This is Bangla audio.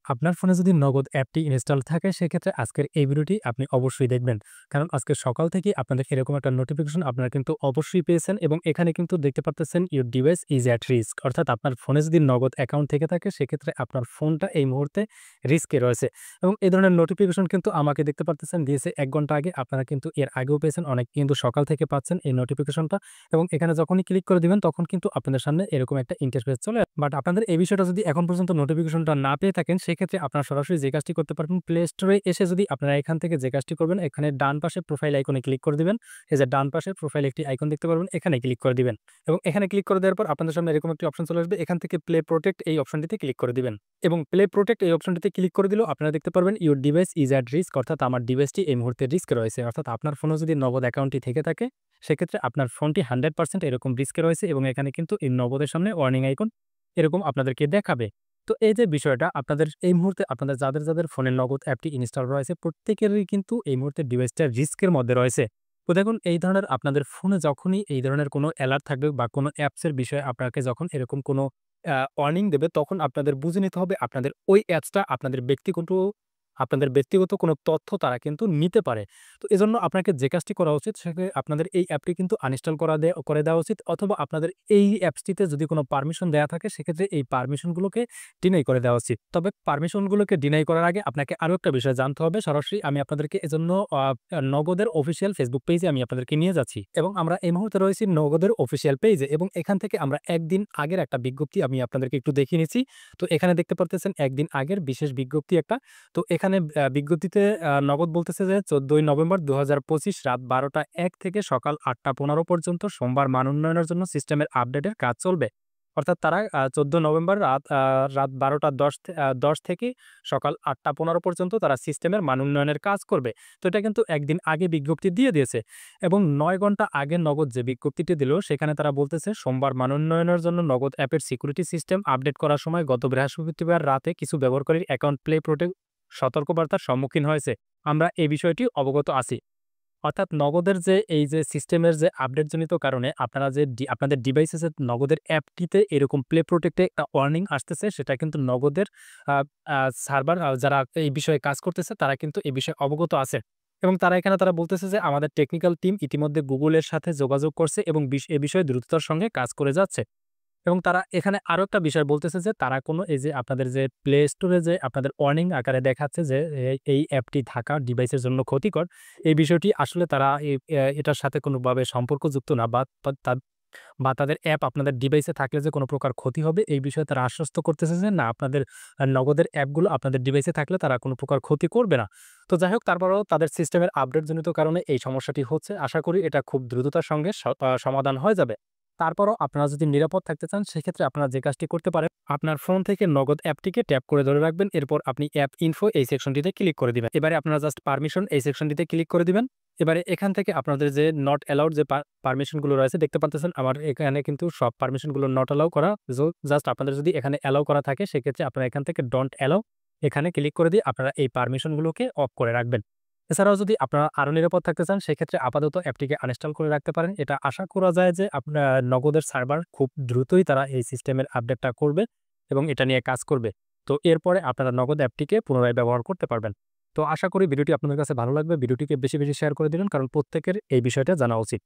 আপনার ফোনে যদি নগদ অ্যাপটি ইনস্টল থাকে সেক্ষেত্রে আজকের এই ভিডিওটি আপনি অবশ্যই দেখবেন। কারণ আজকে সকাল থেকেই আপনাদের এরকম একটা নোটিফিকেশন আপনারা কিন্তু অবশ্যই পেয়েছেন এবং এখানে কিন্তু দেখতে পারতেছেন your device is at risk. অর্থাৎ আপনার ফোনে যদি নগদ অ্যাকাউন্ট থেকে থাকে সেক্ষেত্রে আপনার ফোনটা এই মুহূর্তে রিস্কে রয়েছে। এবং এই ধরনের নোটিফিকেশন কিন্তু আমাকে দেখতে পারতেছেন দিয়েছে ১ ঘন্টা আগে। আপনারা কিন্তু এর আগেও পেয়েছেন, অনেকে কিন্তু সকাল থেকে পাচ্ছেন এই নোটিফিকেশনটা এবং এখানে যখনই ক্লিক করে দিবেন তখন কিন্তু আপনাদের সামনে এরকম একটা ইন্টারফেস চলে আসবে। বাট আপনাদের এই বিষয়টা যদি এখন পর্যন্ত নোটিফিকেশনটা না পেয়ে থাকেন সেক্ষেত্রে আপনারা সরাসরি যে কাজটি করতে পারবেন, প্লে স্টোরে এসে যদি আপনারা এখান থেকে যে কাজটি করবেন, এখানে ডান পাশে প্রোফাইল আইকনে ক্লিক করে দিবেন। এই যে ডান পাশে প্রোফাইল একটি আইকন দেখতে পারবেন, এখানে ক্লিক করে দিবেন এবং এখানে ক্লিক করে দেওয়ার পর আপনাদের সামনে এরকম একটি অপশন চলে আসবে। এখান থেকে প্লে প্রোটেক্ট এই অপশনটিতে ক্লিক করে দিবেন এবং প্লে প্রোটেক্ট এই অপশনটিতে ক্লিক করে দিলেও আপনারা দেখতে পারবেন your device is at risk. অর্থাৎ আমার ডিভাইসটি এই মুহূর্তে রিস্কে রয়েছে। অর্থাৎ আপনার ফোনে যদি নগদ অ্যাকাউন্টটি থেকে থাকে সেক্ষেত্রে আপনার ফোনটি 100% এরকম রিস্কে রয়েছে এবং এখানে কিন্তু এই নগদের সামনে ওয়ার্নিং আইকন এরকম আপনাদেরকে দেখাবে। তো এই যে বিষয়টা আপনাদের এই মুহূর্তে আপনাদের যাদের ফোনে নগদ অ্যাপটি ইনস্টল রয়েছে প্রত্যেকেরই কিন্তু এই মুহূর্তে ডিভাইসটা রিস্কের মধ্যে রয়েছে। তো দেখুন, এই ধরনের আপনাদের ফোনে যখনই এই ধরনের কোনো অ্যালার্ট থাকবে বা কোনো অ্যাপসের বিষয়ে আপনাকে যখন এরকম কোনো ওয়ার্নিং দেবে তখন আপনাদের বুঝে নিতে হবে আপনাদের ওই অ্যাপসটা আপনাদের ব্যক্তিগত কোনো তথ্য তারা কিন্তু নিতে পারে। তো এজন্য আপনাকে যে কাজটি করা উচিত আপনাদের এই অ্যাপটি কিন্তু আনইনস্টল করে দেওয়া উচিত, অথবা আপনাদের এই অ্যাপসটিতে যদি কোনো পারমিশন দেয়া থাকে সেক্ষেত্রে এই পারমিশনগুলোকে ডিনাই করে দেওয়া উচিত। তবে পারমিশনগুলোকে ডিনাই করার আগে আপনাকে আরো একটা বিষয় জানতে হবে। সরাসরি আমি আপনাদেরকে এজন্য নগদের অফিসিয়াল ফেসবুক পেজে আমি আপনাদেরকে নিয়ে যাচ্ছি এবং আমরা এই মুহূর্তে রয়েছি নগদের অফিসিয়াল পেজে এবং এখান থেকে আমরা একদিন আগের একটা বিজ্ঞপ্তি আমি আপনাদেরকে একটু দেখিয়ে নিচ্ছি। তো এখানে দেখতে পারতেছেন একদিন আগের বিশেষ বিজ্ঞপ্তি একটা। তো এখানে বিজ্ঞপ্তিতে নগদ বলতেছে যে ১৪ই নভেম্বর ২০২৫ রাত ১২টা ১ থেকে সকাল ৮টা ১৫ পর্যন্ত সোমবার মান উন্নয়নের জন্য সিস্টেমের আপডেটের কাজ চলবে। অর্থাৎ তারা ১৪ নভেম্বর রাত ১২টা ১০ থেকে সকাল ৮টা ১৫ পর্যন্ত তারা সিস্টেমের মান উন্নয়নের কাজ করবে। তো এটা কিন্তু একদিন আগে বিজ্ঞপ্তি দিয়ে দিয়েছে এবং ৯ ঘন্টা আগে নগদ যে বিজ্ঞপ্তিটি দিল সেখানে তারা বলতেছে সোমবার মান উন্নয়নের জন্য নগদ অ্যাপের সিকিউরিটি সিস্টেম আপডেট করার সময় গত বৃহস্পতিবার রাতে কিছু ব্যবহারকারীর অ্যাকাউন্ট প্লে প্রোটেক্ট সতর্কবার্তার সম্মুখীন হয়েছে। আমরা এই বিষয়টি অবগত আছি। অর্থাৎ নগদের যে এই যে সিস্টেমের যে আপডেটজনিত কারণে আপনারা যে আপনাদের ডিভাইসে যে নগদের অ্যাপটিতে এরকম প্লে প্রোটেক্টে একটা ওয়ার্নিং আসতেছে সেটা কিন্তু নগদের আ আ সার্ভার যারা এই বিষয়ে কাজ করতেছে তারা কিন্তু এই বিষয়ে অবগত আছে। এবং তারা বলতেছে যে আমাদের টেকনিক্যাল টিম ইতিমধ্যে গুগলের সাথে যোগাযোগ করছে এবং এ বিষয়ে দ্রুততার সঙ্গে কাজ করে যাচ্ছে। এবং তারা এখানে আরো একটা বিষয় বলতেছে যে তারা কোনো এই যে আপনাদের যে প্লে স্টোরে যে আপনাদের ওয়ার্নিং আকারে দেখাচ্ছে যে এই অ্যাপটি থাকা ডিভাইসের জন্য ক্ষতিকর। এই বিষয়টি আসলে তারা এটার সাথে কোনোভাবে সম্পর্কযুক্ত না বা তাদের অ্যাপ আপনাদের ডিভাইসে থাকলে যে কোনো প্রকার ক্ষতি হবে এই বিষয়ে তারা আশ্বস্ত করতেছে যে না, আপনাদের নগদের অ্যাপগুলো আপনাদের ডিভাইসে থাকলে তারা কোনো প্রকার ক্ষতি করবে না। তো যাই হোক, তারপরেও তাদের সিস্টেমের আপডেটজনিত কারণে এই সমস্যাটি হচ্ছে। আশা করি এটা খুব দ্রুততার সঙ্গে সমাধান হয়ে যাবে। তারপরও আপনারা যদি নিরাপদ থাকতে চান সেক্ষেত্রে আপনারা যে কাজটি করতে পারেন, আপনার ফোন থেকে নগদ অ্যাপটিকে ট্যাপ করে ধরে রাখবেন। এরপর আপনি অ্যাপ ইনফো এই সেকশনটিতে ক্লিক করে দিবেন। এবারে আপনারা জাস্ট পারমিশন এই সেকশনটিতে ক্লিক করে দিবেন। এবারে এখান থেকে আপনাদের যে নট অ্যালাউড যে পারমিশন গুলো রয়েছে দেখতে পারতেছেন আমার এখানে কিন্তু সব পারমিশন গুলো নট অ্যালাউ করা। জাস্ট আপনাদের যদি এখানে অ্যালাউ করা থাকে সেক্ষেত্রে আপনারা এখান থেকে ডোন্ট অ্যালাউ এখানে ক্লিক করে দিয়ে আপনারা এই পারমিশন গুলোকে অফ করে রাখবেন। এছাড়াও যদি আপনারা আরো নিরাপদ থাকতে চান সেক্ষেত্রে আপাতত অ্যাপটিকে আনইনস্টল করে রাখতে পারেন। এটা আশা করা যায় যে আপনার নগদের সার্ভার খুব দ্রুতই তারা এই সিস্টেমের আপডেটটা করবে এবং এটা নিয়ে কাজ করবে। তো এরপরে আপনারা নগদ অ্যাপটিকে পুনরায় ব্যবহার করতে পারবেন। তো আশা করি ভিডিওটি আপনাদের কাছে ভালো লাগবে। ভিডিওটিকে বেশি শেয়ার করে দিবেন কারণ প্রত্যেকের এই বিষয়টা জানা উচিত।